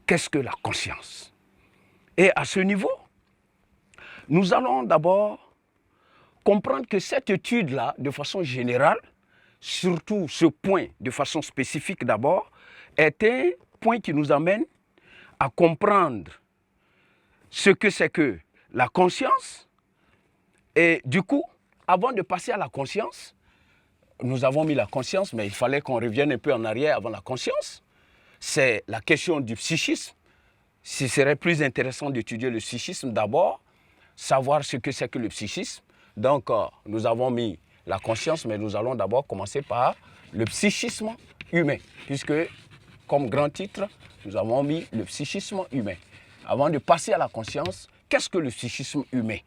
qu'est-ce que la conscience? Et à ce niveau, nous allons d'abord comprendre que cette étude-là, de façon générale, surtout ce point de façon spécifique d'abord, est un point qui nous amène à comprendre ce que c'est que la conscience. Et du coup, avant de passer à la conscience, nous avons mis la conscience, mais il fallait qu'on revienne un peu en arrière avant la conscience. C'est la question du psychisme. Ce serait plus intéressant d'étudier le psychisme d'abord, savoir ce que c'est que le psychisme. Donc, nous avons mis la conscience, mais nous allons d'abord commencer par le psychisme humain, puisque, comme grand titre, nous avons mis le psychisme humain. Avant de passer à la conscience, qu'est-ce que le psychisme humain?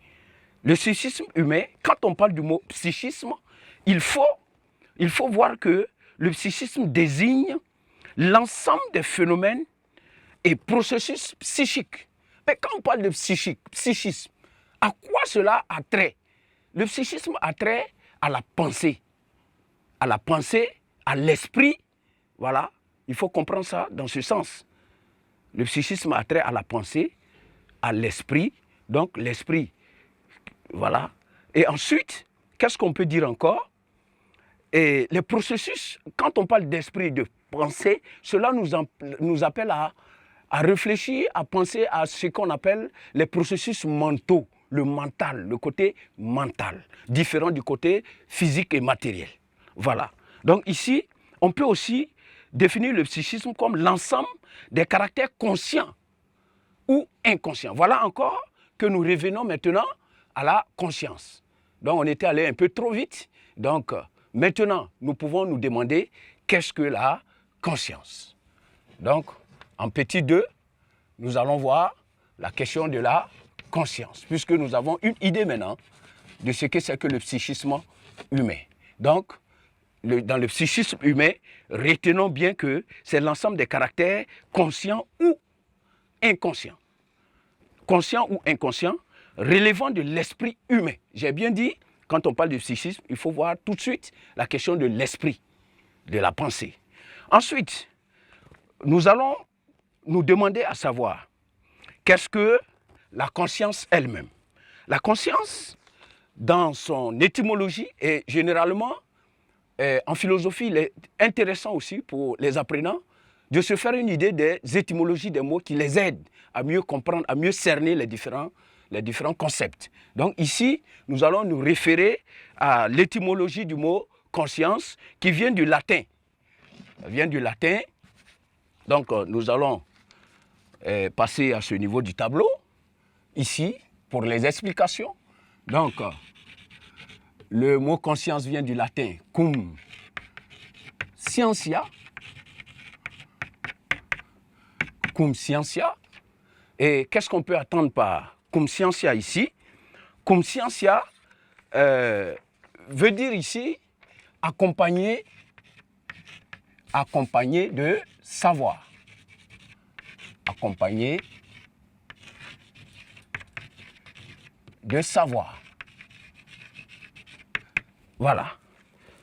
Le psychisme humain, quand on parle du mot psychisme, il faut voir que le psychisme désigne l'ensemble des phénomènes et processus psychiques. Mais quand on parle de psychisme, à quoi cela a trait? Le psychisme a trait à la pensée, à l'esprit. Voilà, il faut comprendre ça dans ce sens. Le psychisme a trait à la pensée, à l'esprit. Donc l'esprit, voilà. Et ensuite, qu'est-ce qu'on peut dire encore? Et les processus, quand on parle d'esprit et de pensée, cela nous appelle à réfléchir, à penser à ce qu'on appelle les processus mentaux, le mental, le côté mental, différent du côté physique et matériel. Voilà. Donc ici, on peut aussi définir le psychisme comme l'ensemble des caractères conscients ou inconscients. Voilà encore que nous revenons maintenant à la conscience. Donc on était allé un peu trop vite. Donc maintenant, nous pouvons nous demander qu'est-ce que la conscience? Donc, en petit 2, nous allons voir la question de la conscience, puisque nous avons une idée maintenant de ce que c'est que le psychisme humain. Donc, dans le psychisme humain, retenons bien que c'est l'ensemble des caractères conscients ou inconscients. Conscients ou inconscients, relevant de l'esprit humain. J'ai bien dit, quand on parle de psychisme, il faut voir tout de suite la question de l'esprit, de la pensée. Ensuite, nous allons nous demander à savoir qu'est-ce que la conscience elle-même. La conscience, dans son étymologie, et généralement, en philosophie, il est intéressant aussi pour les apprenants de se faire une idée des étymologies des mots qui les aident à mieux comprendre, à mieux cerner les différents concepts. Donc ici, nous allons nous référer à l'étymologie du mot conscience qui vient du latin. Elle vient du latin. Donc nous allons passer à ce niveau du tableau, ici, pour les explications. Donc, le mot conscience vient du latin cum scientia. Cum scientia. Et qu'est-ce qu'on peut attendre par cum scientia ici? Cum scientia veut dire ici accompagné de savoir. Accompagné de savoir. Voilà.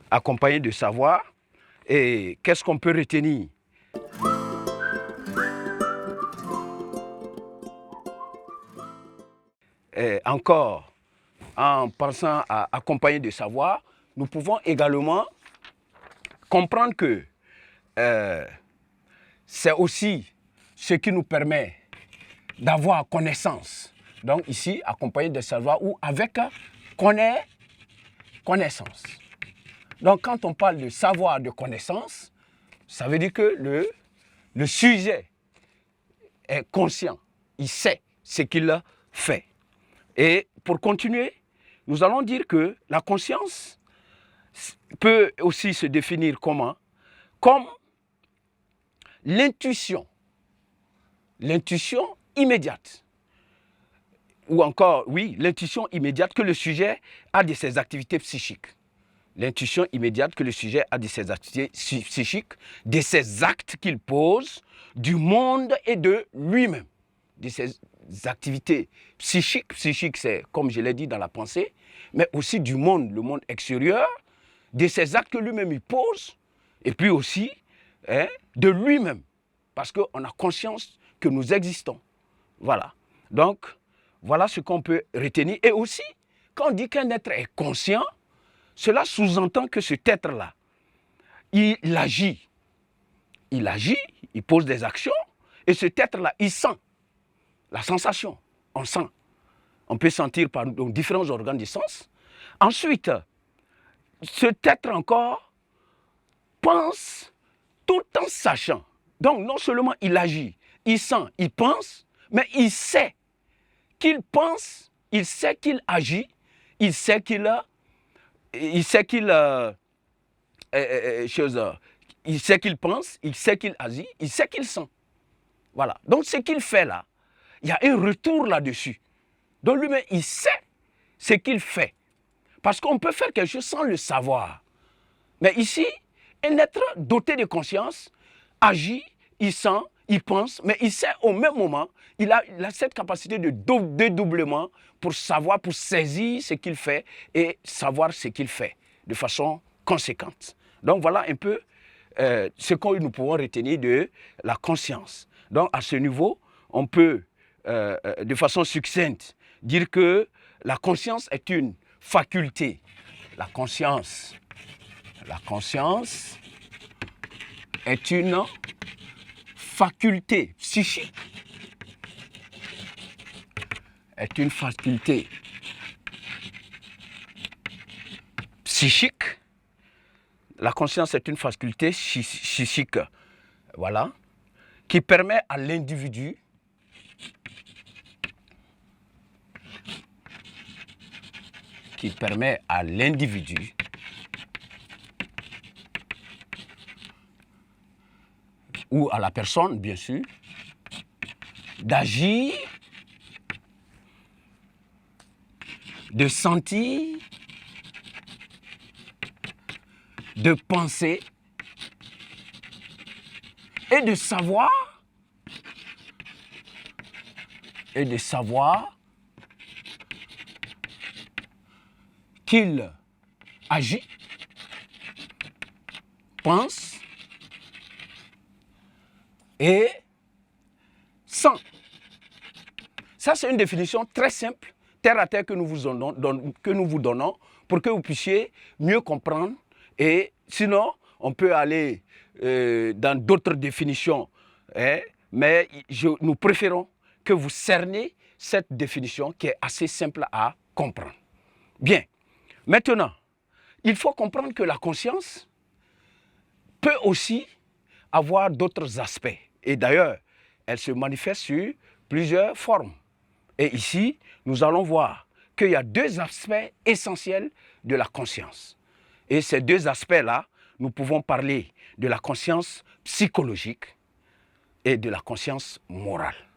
Accompagné de savoir. Et qu'est-ce qu'on peut retenir? Et encore, en pensant à accompagner de savoir, nous pouvons également comprendre que c'est aussi ce qui nous permet d'avoir connaissance. Donc ici, accompagné de savoir ou avec connaissance. Donc quand on parle de savoir, de connaissance, ça veut dire que le sujet est conscient, il sait ce qu'il fait. Et pour continuer, nous allons dire que la conscience peut aussi se définir comment? Comme l'intuition immédiate. Ou encore, oui, l'intuition immédiate que le sujet a de ses activités psychiques. L'intuition immédiate que le sujet a de ses activités psychiques, de ses actes qu'il pose, du monde et de lui-même. De ses activités psychiques. Psychique, c'est, comme je l'ai dit, dans la pensée, mais aussi du monde, le monde extérieur, de ses actes que lui-même il pose, et puis aussi de lui-même. Parce qu'on a conscience que nous existons. Voilà. Donc, voilà ce qu'on peut retenir. Et aussi, quand on dit qu'un être est conscient, cela sous-entend que cet être-là, il agit. Il agit, il pose des actions, et cet être-là, il sent la sensation. On sent. On peut sentir par différents organes du sens. Ensuite, cet être encore pense tout en sachant. Donc, non seulement il agit, il sent, il pense, mais il sait qu'il pense, il sait qu'il agit, il sait qu'il il sait qu'il il sait qu'il pense, il sait qu'il agit, il sait qu'il sent. Voilà. Donc, ce qu'il fait là, il y a un retour là-dessus. Donc, lui-même, il sait ce qu'il fait. Parce qu'on peut faire quelque chose sans le savoir. Mais ici, un être doté de conscience agit, il sent, il pense, mais il sait au même moment, il a cette capacité de dédoublement pour savoir, pour saisir ce qu'il fait et savoir ce qu'il fait de façon conséquente. Donc voilà un peu ce que nous pouvons retenir de la conscience. Donc à ce niveau, on peut de façon succincte dire que la conscience est une faculté. La conscience est une faculté psychique. Est une faculté psychique. La conscience est une faculté psychique, voilà, qui permet à l'individu ou à la personne, bien sûr, d'agir, de sentir, de penser et de savoir qu'il agit, pense et sent. Ça, c'est une définition très simple, terre à terre, que nous vous donnons pour que vous puissiez mieux comprendre. Et sinon, on peut aller dans d'autres définitions, hein, mais nous préférons que vous cerniez cette définition qui est assez simple à comprendre. Bien, maintenant, il faut comprendre que la conscience peut aussi avoir d'autres aspects. Et d'ailleurs, elle se manifeste sur plusieurs formes. Et ici, nous allons voir qu'il y a deux aspects essentiels de la conscience. Et ces deux aspects-là, nous pouvons parler de la conscience psychologique et de la conscience morale.